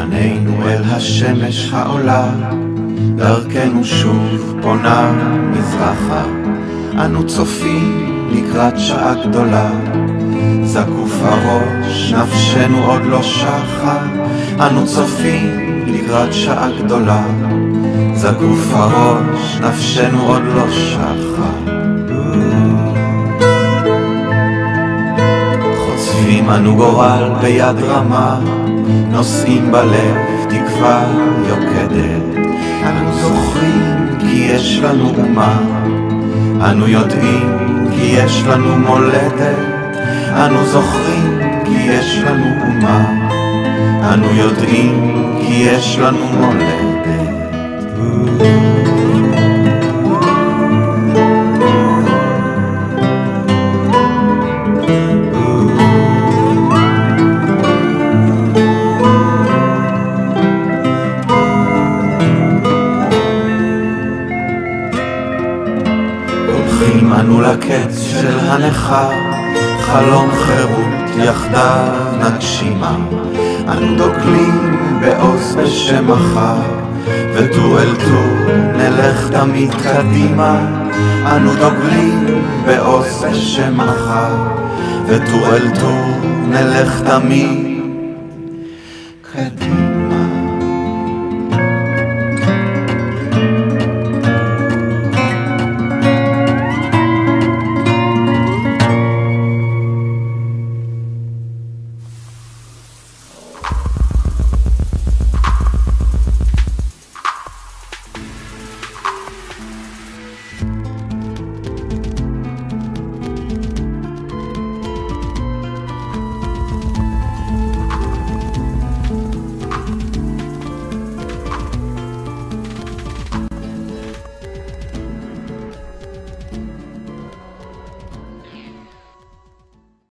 פנינו אל השמש העולה, דרכנו שוב פונה מזרחה, אנו צופים לקראת שעה גדולה. זקוף הראש, נפשנו עוד לא שחה, אנו צופים לקראת שעה גדולה. זקוף הראש, נפשנו עוד לא שחה. חוצבים אנו גורל ביד רמה, נושאים בלב תקווה יוקדת. אנו זוכרים כי יש לנו אומה, אנו יודעים כי יש לנו מולדת. אנו זוכרים כי יש לנו אומה, אנו יודעים כי יש לנו מולדת. הולכים אנו לקץ של הנכר, חלום חירות יחדיו נגשימה. אנו דוגלים בעוז בשם מחר, וטור אל טור נלך תמיד קדימה. אנו דוגלים בעוז בשם מחר, וטור אל טור נלך תמיד קדימה.